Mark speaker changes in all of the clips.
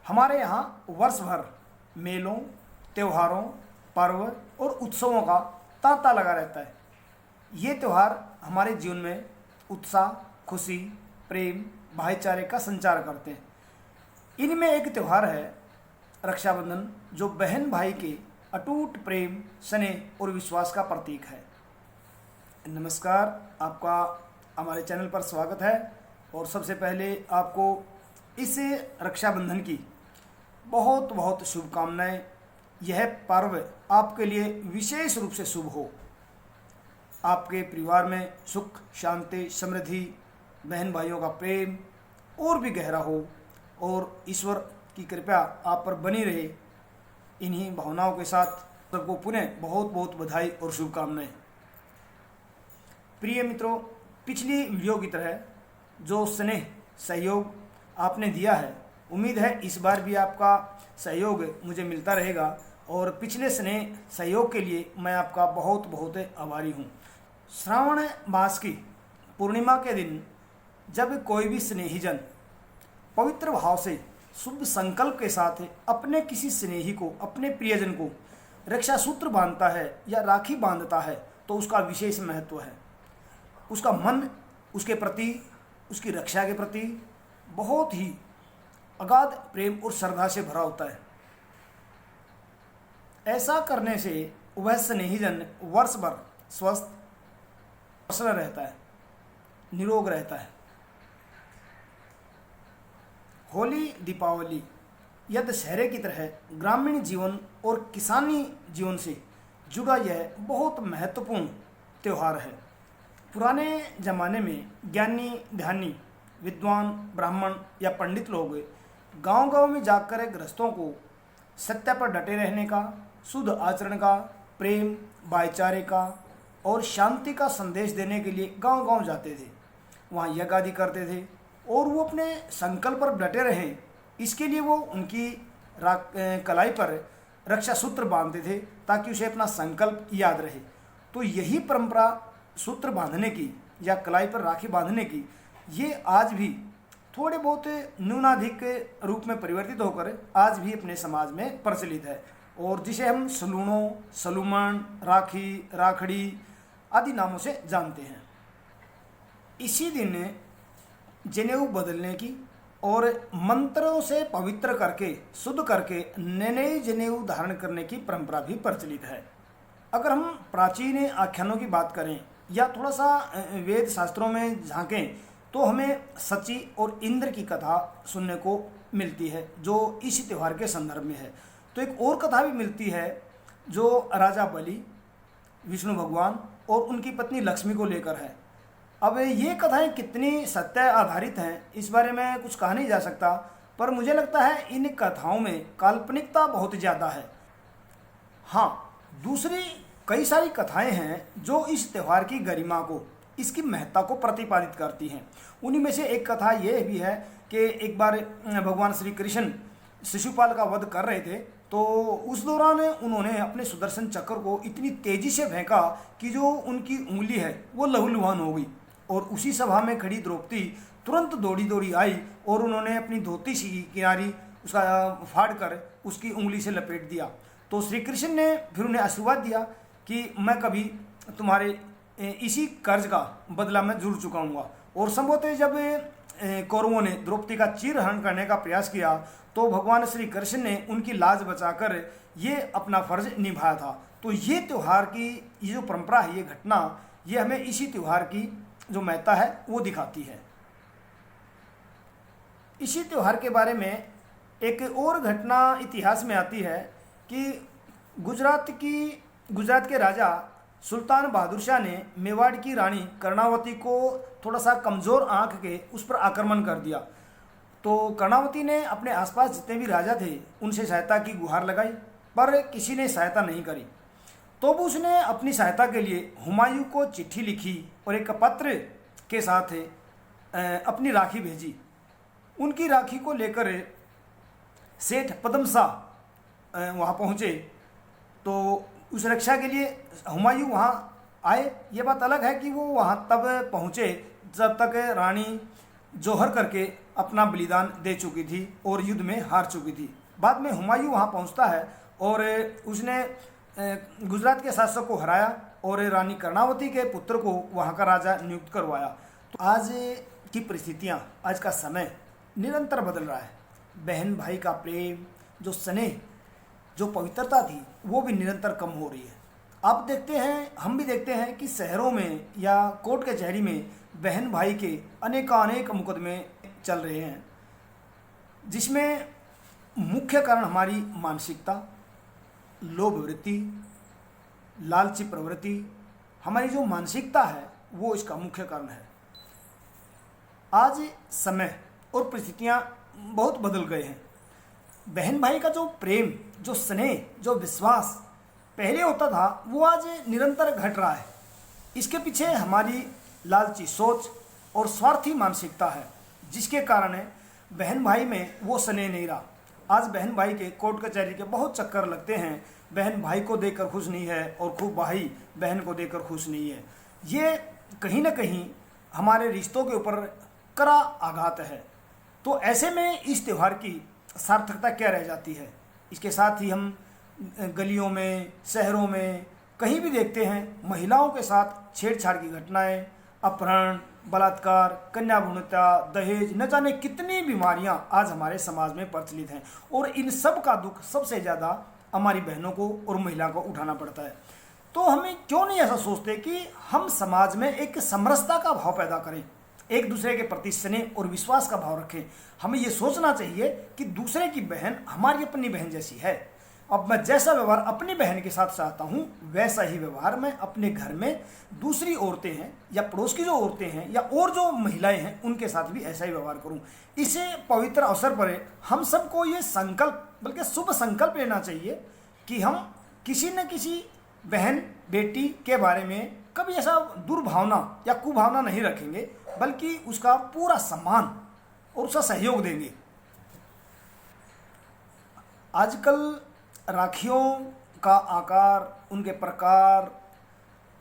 Speaker 1: हमारे यहाँ वर्ष भर मेलों, त्योहारों, पर्व और उत्सवों का तांता लगा रहता है। ये त्यौहार हमारे जीवन में उत्साह, खुशी, प्रेम, भाईचारे का संचार करते हैं। इनमें एक त्यौहार है रक्षाबंधन, जो बहन भाई के अटूट प्रेम, स्नेह और विश्वास का प्रतीक है। नमस्कार, आपका हमारे चैनल पर स्वागत है। और सबसे पहले आपको इस रक्षाबंधन की बहुत बहुत शुभकामनाएं। यह पर्व आपके लिए विशेष रूप से शुभ हो। आपके परिवार में सुख, शांति, समृद्धि, बहन भाइयों का प्रेम और भी गहरा हो और ईश्वर की कृपा आप पर बनी रहे। इन्हीं भावनाओं के साथ सबको पुनः बहुत बहुत बधाई और शुभकामनाएं। प्रिय मित्रों, पिछली वीडियो की तरह जो स्नेह सहयोग आपने दिया है, उम्मीद है इस बार भी आपका सहयोग मुझे मिलता रहेगा। और पिछले स्नेह सहयोग के लिए मैं आपका बहुत बहुत आभारी हूँ। श्रावण मास की पूर्णिमा के दिन जब कोई भी स्नेहीजन पवित्र भाव से शुभ संकल्प के साथ अपने किसी स्नेही को, अपने प्रियजन को रक्षा सूत्र बांधता है या राखी बांधता है, तो उसका विशेष महत्व है। उसका मन उसके प्रति, उसकी रक्षा के प्रति बहुत ही अगाध प्रेम और श्रद्धा से भरा होता है। ऐसा करने से वह स्नेहीजन वर्ष भर स्वस्थ, प्रसन्न रहता है, निरोग रहता है। होली, दीपावली या दशहरे की तरह ग्रामीण जीवन और किसानी जीवन से जुड़ा यह बहुत महत्वपूर्ण त्यौहार है। पुराने ज़माने में ज्ञानी, ध्यानी, विद्वान, ब्राह्मण या पंडित लोग गांव-गांव में जाकर गृहस्थों को सत्य पर डटे रहने का, शुद्ध आचरण का, प्रेम, भाईचारे का और शांति का संदेश देने के लिए गांव-गांव जाते थे। वहाँ यज्ञ आदि करते थे और वो अपने संकल्प पर डटे रहें, इसके लिए वो उनकी कलाई पर रक्षा सूत्र बांधते थे ताकि उसे अपना संकल्प याद रहे। तो यही परंपरा सूत्र बांधने की या कलाई पर राखी बांधने की, ये आज भी थोड़े बहुत न्यूनाधिक रूप में परिवर्तित होकर आज भी अपने समाज में प्रचलित है, और जिसे हम सलूणों, सलूमन, राखी, राखड़ी आदि नामों से जानते हैं। इसी दिन जनेऊ बदलने की और मंत्रों से पवित्र करके, शुद्ध करके नए जनेऊ धारण करने की परंपरा भी प्रचलित है। अगर हम प्राचीन आख्यानों की बात करें या थोड़ा सा वेद शास्त्रों में झांकें, तो हमें सची और इंद्र की कथा सुनने को मिलती है, जो इस त्यौहार के संदर्भ में है। तो एक और कथा भी मिलती है जो राजा बलि, विष्णु भगवान और उनकी पत्नी लक्ष्मी को लेकर है। अब ये कथाएं कितनी सत्य आधारित हैं, इस बारे में कुछ कहा नहीं जा सकता, पर मुझे लगता है इन कथाओं में काल्पनिकता बहुत ज़्यादा है। हाँ, दूसरी कई सारी कथाएं हैं जो इस त्यौहार की गरिमा को, इसकी महत्ता को प्रतिपादित करती हैं। उन्हीं में से एक कथा यह भी है कि एक बार भगवान श्री कृष्ण शिशुपाल का वध कर रहे थे, तो उस दौरान उन्होंने अपने सुदर्शन चक्र को इतनी तेजी से फेंका कि जो उनकी उंगली है वो लहूलुहान हो गई। और उसी सभा में खड़ी द्रौपदी तुरंत दौड़ी दौड़ी आई और उन्होंने अपनी धोती सी किनारी उसका फाड़ कर उसकी उंगली से लपेट दिया। तो श्री कृष्ण ने फिर उन्हें आशीर्वाद दिया कि मैं कभी तुम्हारे इसी कर्ज का बदला मैं जरूर चुकाऊंगा। और संभवतः जब कौरवों ने द्रौपदी का चीरहरण करने का प्रयास किया, तो भगवान श्री कृष्ण ने उनकी लाज बचाकर ये अपना फर्ज निभाया था। तो ये त्यौहार की ये जो परंपरा है, ये घटना, ये हमें इसी त्यौहार की जो महत्ता है वो दिखाती है। इसी त्यौहार के बारे में एक और घटना इतिहास में आती है कि गुजरात के राजा सुल्तान बहादुर शाह ने मेवाड़ की रानी कर्णावती को थोड़ा सा कमज़ोर आंख के उस पर आक्रमण कर दिया। तो कर्णावती ने अपने आसपास जितने भी राजा थे उनसे सहायता की गुहार लगाई, पर किसी ने सहायता नहीं करी। तो उसने अपनी सहायता के लिए हुमायूं को चिट्ठी लिखी और एक पत्र के साथ अपनी राखी भेजी। उनकी राखी को लेकर सेठ पद्म शाह वहाँ पहुँचे। तो उस रक्षा के लिए हुमायूं वहाँ आए। ये बात अलग है कि वो वहाँ तब पहुँचे जब तक रानी जौहर करके अपना बलिदान दे चुकी थी और युद्ध में हार चुकी थी। बाद में हुमायूं वहाँ पहुँचता है और उसने गुजरात के शासक को हराया और रानी कर्णावती के पुत्र को वहाँ का राजा नियुक्त करवाया। तो आज की परिस्थितियाँ, आज का समय निरंतर बदल रहा है। बहन भाई का प्रेम, जो स्नेह, जो पवित्रता थी, वो भी निरंतर कम हो रही है। आप देखते हैं, हम भी देखते हैं कि शहरों में या कोर्ट कचहरी में बहन भाई के अनेकानेक मुकदमे चल रहे हैं, जिसमें मुख्य कारण हमारी मानसिकता, लोभ वृत्ति, लालची प्रवृत्ति, हमारी जो मानसिकता है वो इसका मुख्य कारण है। आज समय और परिस्थितियाँ बहुत बदल गए हैं। बहन भाई का जो प्रेम, जो स्नेह, जो विश्वास पहले होता था, वो आज निरंतर घट रहा है। इसके पीछे हमारी लालची सोच और स्वार्थी मानसिकता है, जिसके कारण बहन भाई में वो स्नेह नहीं रहा। आज बहन भाई के कोर्ट कचहरी के बहुत चक्कर लगते हैं। बहन भाई को देखकर खुश नहीं है और खूब भाई बहन को देखकर खुश नहीं है। ये कहीं ना कहीं हमारे रिश्तों के ऊपर कड़ा आघात है। तो ऐसे में इस त्यौहार की सार्थकता क्या रह जाती है? इसके साथ ही हम गलियों में, शहरों में कहीं भी देखते हैं महिलाओं के साथ छेड़छाड़ की घटनाएं, अपहरण, बलात्कार, कन्या भ्रूणहत्या, दहेज, न जाने कितनी बीमारियां आज हमारे समाज में प्रचलित हैं। और इन सब का दुख सबसे ज़्यादा हमारी बहनों को और महिला को उठाना पड़ता है। तो हमें क्यों नहीं ऐसा सोचते कि हम समाज में एक समरसता का भाव पैदा करें, एक दूसरे के प्रति स्नेह और विश्वास का भाव रखें। हमें ये सोचना चाहिए कि दूसरे की बहन हमारी अपनी बहन जैसी है। अब मैं जैसा व्यवहार अपनी बहन के साथ चाहता हूँ, वैसा ही व्यवहार मैं अपने घर में दूसरी औरतें हैं या पड़ोस की जो औरतें हैं या और जो महिलाएं हैं उनके साथ भी ऐसा ही व्यवहार करूँ। इसे पवित्र अवसर पर हम सबको ये संकल्प, बल्कि शुभ संकल्प लेना चाहिए कि हम किसी न किसी बहन बेटी के बारे में कभी ऐसा दुर्भावना या कुभावना नहीं रखेंगे, बल्कि उसका पूरा सम्मान और उसका सहयोग देंगे। आजकल राखियों का आकार, उनके प्रकार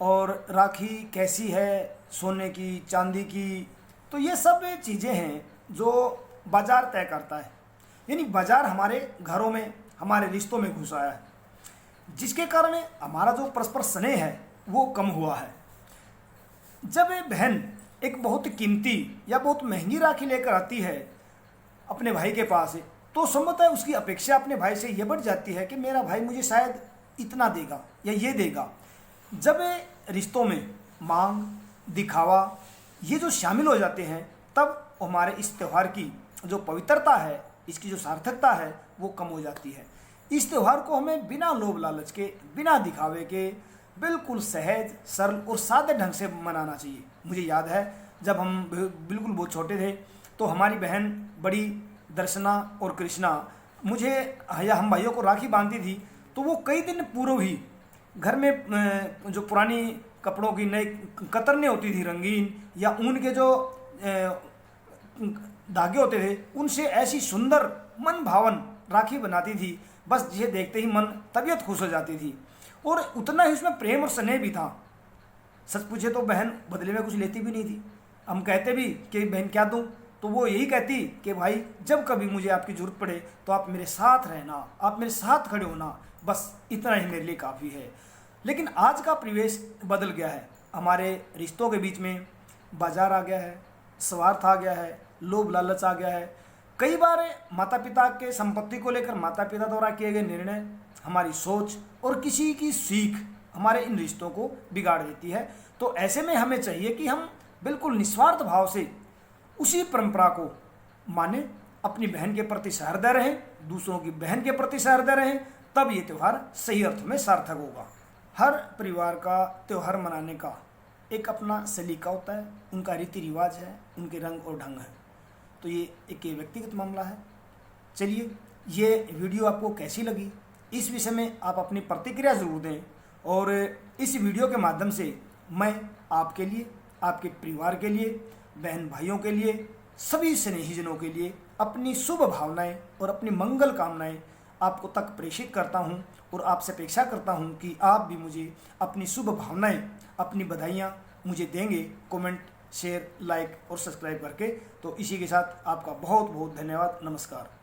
Speaker 1: और राखी कैसी है, सोने की, चांदी की, तो ये सब चीज़ें हैं जो बाज़ार तय करता है। यानी बाज़ार हमारे घरों में, हमारे रिश्तों में घुस आया है, जिसके कारण हमारा जो परस्पर स्नेह है वो कम हुआ है। जब बहन एक बहुत कीमती या बहुत महंगी राखी लेकर आती है अपने भाई के पास, तो संभवतः उसकी अपेक्षा अपने भाई से ये बढ़ जाती है कि मेरा भाई मुझे शायद इतना देगा या ये देगा। जब रिश्तों में मांग, दिखावा ये जो शामिल हो जाते हैं, तब हमारे इस त्यौहार की जो पवित्रता है, इसकी जो सार्थकता है, वो कम हो जाती है। इस त्यौहार को हमें बिना लोभ लालच के, बिना दिखावे के, बिल्कुल सहज, सरल और सादे ढंग से मनाना चाहिए। मुझे याद है जब हम बिल्कुल बहुत छोटे थे, तो हमारी बहन बड़ी दर्शना और कृष्णा मुझे या हम भाइयों को राखी बांधती थी, तो वो कई दिन पूर्व ही घर में जो पुरानी कपड़ों की नई कतरने होती थी रंगीन, या ऊन के जो धागे होते थे, उनसे ऐसी सुंदर मन भावन राखी बनाती थी, बस जिसे देखते ही मन तबीयत खुश हो जाती थी। और उतना ही उसमें प्रेम और स्नेह भी था। सच पूछे तो बहन बदले में कुछ लेती भी नहीं थी। हम कहते भी कि बहन क्या दूं, तो वो यही कहती कि भाई जब कभी मुझे आपकी ज़रूरत पड़े तो आप मेरे साथ रहना, आप मेरे साथ खड़े होना, बस इतना ही मेरे लिए काफ़ी है। लेकिन आज का परिवेश बदल गया है। हमारे रिश्तों के बीच में बाजार आ गया है, स्वार्थ आ गया है, लोभ लालच आ गया है। कई बार माता पिता के संपत्ति को लेकर माता पिता द्वारा किए गए निर्णय, हमारी सोच और किसी की सीख हमारे इन रिश्तों को बिगाड़ देती है। तो ऐसे में हमें चाहिए कि हम बिल्कुल निस्वार्थ भाव से उसी परंपरा को माने, अपनी बहन के प्रति सहृदय रहें, दूसरों की बहन के प्रति सहृदय रहें, तब ये त्यौहार सही अर्थ में सार्थक होगा। हर परिवार का त्यौहार मनाने का एक अपना सलीका होता है, उनका रीति रिवाज है, उनके रंग और ढंग है। तो ये एक व्यक्तिगत मामला है। चलिए, ये वीडियो आपको कैसी लगी, इस विषय में आप अपनी प्रतिक्रिया ज़रूर दें। और इस वीडियो के माध्यम से मैं आपके लिए, आपके परिवार के लिए, बहन भाइयों के लिए, सभी स्नेहीजनों के लिए अपनी शुभ भावनाएं और अपनी मंगल कामनाएं आपको तक प्रेषित करता हूं, और आपसे अपेक्षा करता हूं कि आप भी मुझे अपनी शुभ भावनाएं, अपनी बधाइयां मुझे देंगे कमेंट शेयर, लाइक और सब्सक्राइब करके। तो इसी के साथ आपका बहुत बहुत धन्यवाद। नमस्कार।